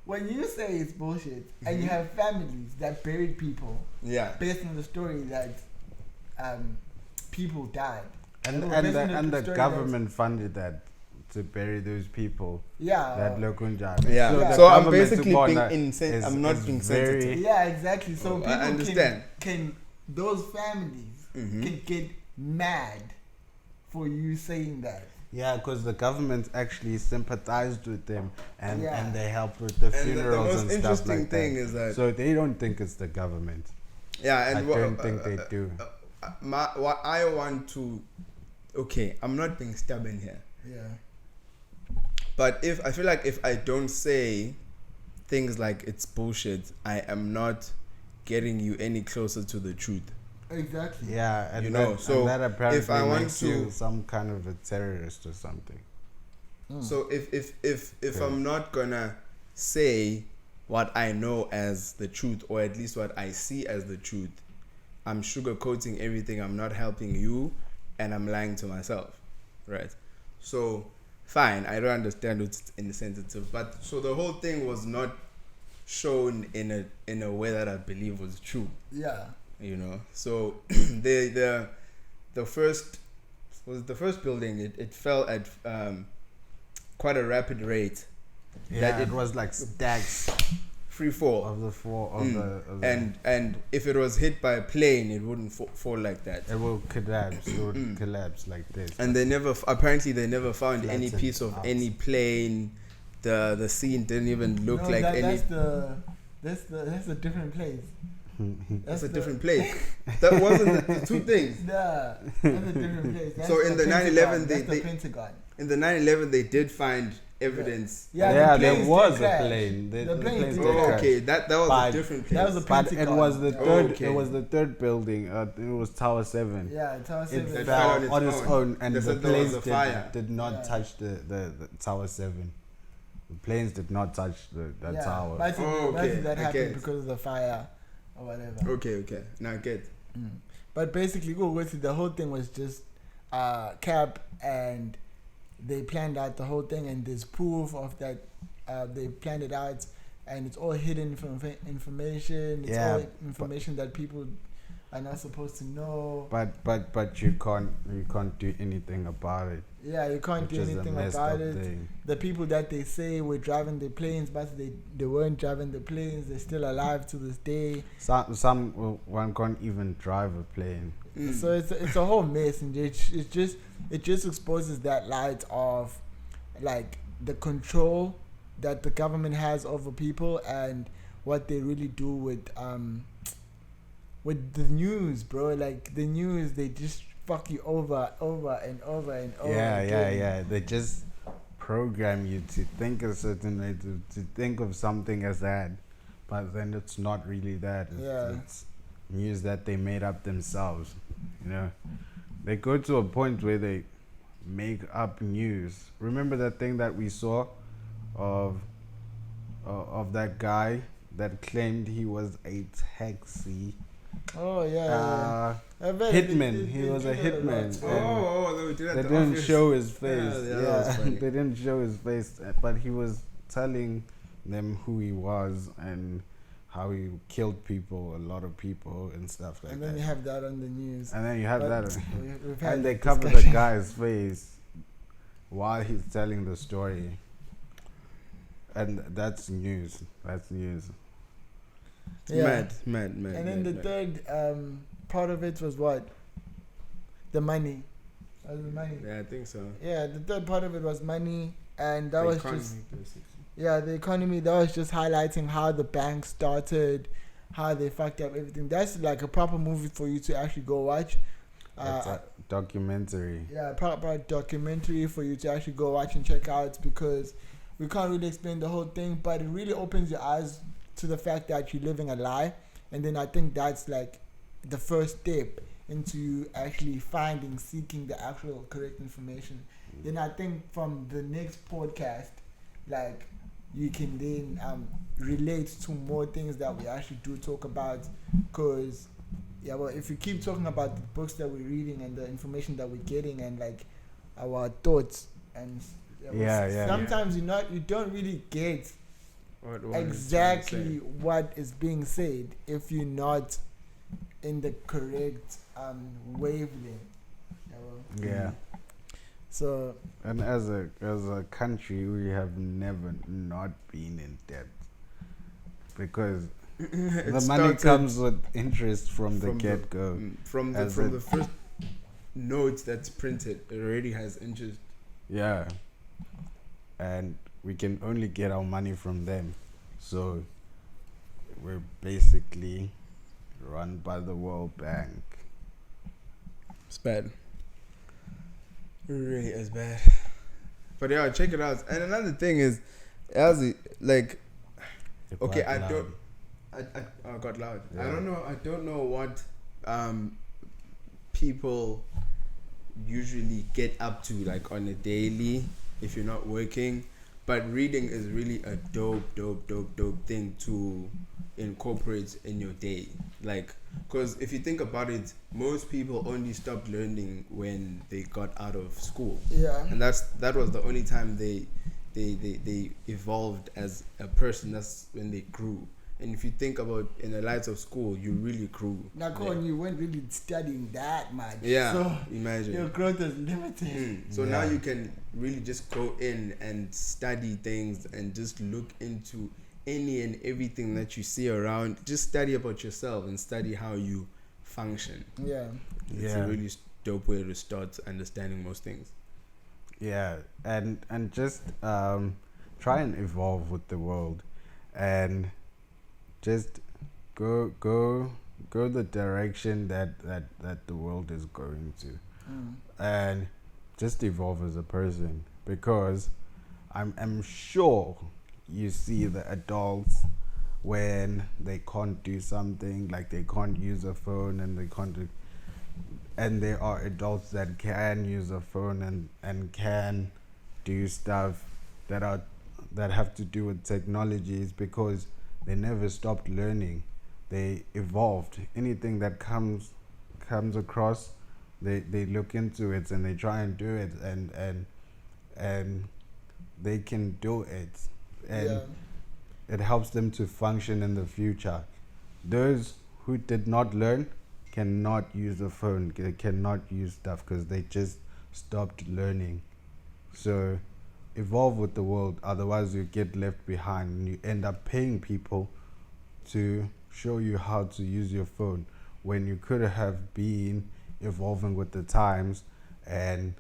When you say it's bullshit and you have families that buried people Yeah. based on the story that people died. And Based and on the, and the story government funded that to bury those people. that That Lokunja. Yeah. Yeah. So, the I'm government basically Subona being I'm not being very- sensitive. Yeah, exactly. So Oh, I people understand. can those families can get mad for you saying that. Yeah, because the government actually sympathized with them and, Yeah. and they helped with the the funerals most and stuff interesting like thing that. is that- So they don't think it's the government. Yeah, and I don't think they do. what I want to, okay, I'm not being stubborn here, Yeah. but if I feel like if I don't say things like it's bullshit, I am not getting you any closer to the truth. Exactly. Yeah, and You know, that, so and that apparently if I want makes you to- some kind of a terrorist or something. So if I'm not gonna say what I know as the truth, or at least what I see as the truth, I'm sugarcoating everything. I'm not helping you, and I'm lying to myself, right? So fine, I don't understand what's insensitive, but so the whole thing was not shown in a way that I believe was true, Yeah. you know. So the first building, it fell at quite a rapid rate. Yeah, it it was like stacks Free fall. of the four of the of the, And if it was hit by a plane, it wouldn't fall like that. it will collapse. It would collapse like this. And they never found any Flattened piece of out. any plane. The scene didn't even look No, like any. that's a different place. That's a different place. That wasn't the two things. Nah, that's a different place. That's So in the 9/11 Pentagon. they- That's the Pentagon. In the 9/11, they did find evidence. Yeah, Yeah, the there planes was did a crash. plane. The The planes planes did did crash. crash. Okay, that was But a different place. That was a But it Pentagon. was the Yeah. third. Okay. It was the third building. It was Tower 7. Yeah, Tower It 7. That fell fell on its own, and They the said there was planes a fire. did not Yeah. touch the Tower 7. The planes did not touch the Yeah, tower. but Oh, but okay, that I happened get. because of the fire or whatever. Okay. Now I get. But basically, the whole thing was just cap, and they planned out the whole thing, and there's proof of that they planned it out, and it's all hidden information. It's Yeah, all information that people are not supposed to know. But you can't do anything about it. Yeah, you can't Which do is a anything messed about up it. thing. The people that they say were driving the planes, but they weren't driving the planes. They're still alive to this day. Some one can't even drive a plane. So it's a whole mess, and it just exposes that light of like the control that the government has over people and what they really do with the news, bro. Like the news, they just fuck you over and over and over. Yeah. They just program you to think a certain way, to think of something as that, but then it's not really that. It's news that they made up themselves. You know, they go to a point where they make up news. Remember that thing that we saw of that guy that claimed he was a taxi Oh yeah. hitman. He was a hitman. And they did they at the didn't office. show his face. Yeah, that was funny. They didn't show his face, but he was telling them who he was and how he killed people, a lot of people and stuff like And that. then you have that on the news. And then you have But that, we've had and they this cover the discussion. guy's face while he's telling the story. And that's news. That's news. Mad. And then the mad. third part of it was what? The money. The money. Yeah, I think so. Yeah, the third part of it was money, and that The was economy, just basically. the economy. That was just highlighting how the bank started, how they fucked up everything. That's like a proper movie for you to actually go watch. That's a documentary. Yeah, proper documentary for you to actually go watch and check out, because we can't really explain the whole thing, but it really opens your eyes to the fact that you're living a lie. And then I think that's like the first step into actually seeking the actual correct information. Then I think from the next podcast, like, you can then relate to more things that we actually do talk about, because if you keep talking about the books that we're reading and the information that we're getting and like our thoughts and sometimes you don't really get What exactly what is being said if you're not in the correct wavelength. Yeah. So And as a country, we have never not been in debt, because the money comes with interest from the get-go. From the first note that's printed, it already has interest. Yeah. And we can only get our money from them. So we're basically run by the World Bank. It's bad. It really is bad. But yeah, check it out. And another thing is, like, okay, I got loud. Yeah. I don't know what people usually get up to, like, on a daily if you're not working. But reading is really a dope thing to incorporate in your day. Like, because if you think about it, most people only stopped learning when they got out of school. yeah. And that was the only time they evolved as a person. That's when they grew. And if you think about in the light of school, you really grew. Now, you weren't really studying that much. Yeah, So imagine. your growth is limited. So now you can really just go in and study things and just look into any and everything that you see around. Just study about yourself and study how you function. Yeah. It's a really dope way to start understanding most things. Yeah, and just try and evolve with the world, and just go the direction that the world is going to, and just evolve as a person, because I'm sure you see the adults when they can't do something, like they can't use a phone and they can't do, and there are adults that can use a phone and can do stuff that have to do with technologies, because they never stopped learning. They evolved. Anything that comes across, they look into it and they try and do it, and they can do it. and Yeah. it helps them to function in the future. Those who did not learn cannot use the phone, they cannot use stuff because they just stopped learning. So evolve with the world, otherwise you get left behind and you end up paying people to show you how to use your phone when you could have been evolving with the times. And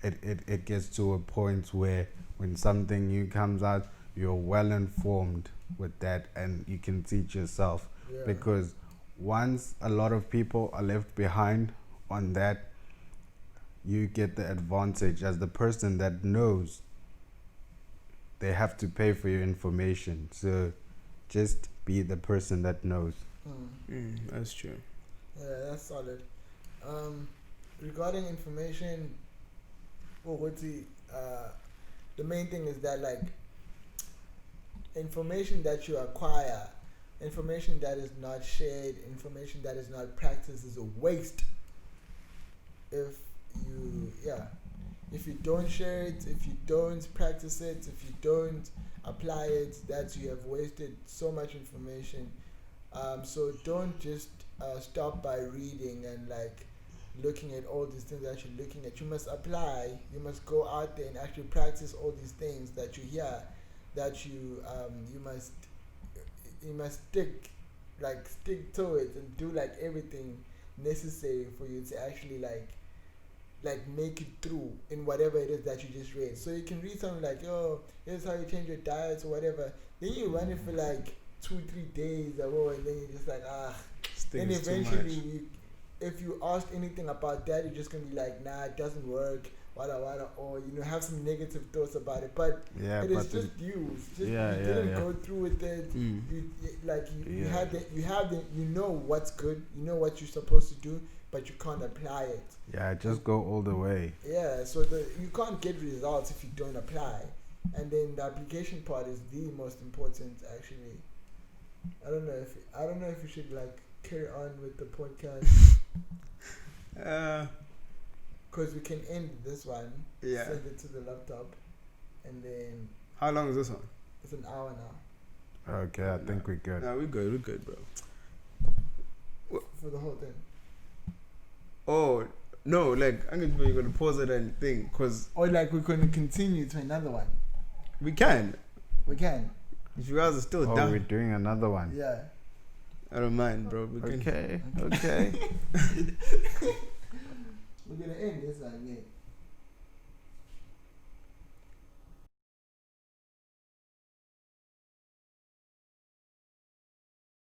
it gets to a point where when something new comes out, you're well informed with that and you can teach yourself. Yeah. Because once a lot of people are left behind on that, you get the advantage as the person that knows. They have to pay for your information, so just be the person that knows. That's true. Yeah, that's solid. Regarding information, the main thing is that like information that you acquire, information that is not shared, information that is not practiced is a waste. If you don't share it, if you don't practice it, if you don't apply it, that you have wasted so much information. So don't just stop by reading and like looking at all these things that you're looking at. You must apply. You must go out there and actually practice all these things that you hear. That you must stick to it and do like everything necessary for you to actually like make it through in whatever it is that you just read. So you can read something like, oh, here's how you change your diet or whatever. Then you run it for like 2-3 days or and then you're just like, and eventually if you ask anything about that, you're just gonna be like, nah, it doesn't work, wada, or have some negative thoughts about it. But it is just you. It's just, you didn't go through with it. You know what's good, you know what you're supposed to do, but you can't apply it. Yeah, just go all the way. Yeah, so you can't get results if you don't apply. And then the application part is the most important actually. I don't know if you should like carry on with the podcast. Because we can end this one, send it to the laptop, and then... How long is this one? It's an hour now. Okay, I think we're good. No, we're good, bro. For the whole thing. Oh, no, like, I'm going to pause it and think, because... Or like we're going to continue to another one. We can. We can. If you guys are still Oh, down. we're doing another one. Yeah. I don't mind, bro. Okay. We're going to end this one, yeah.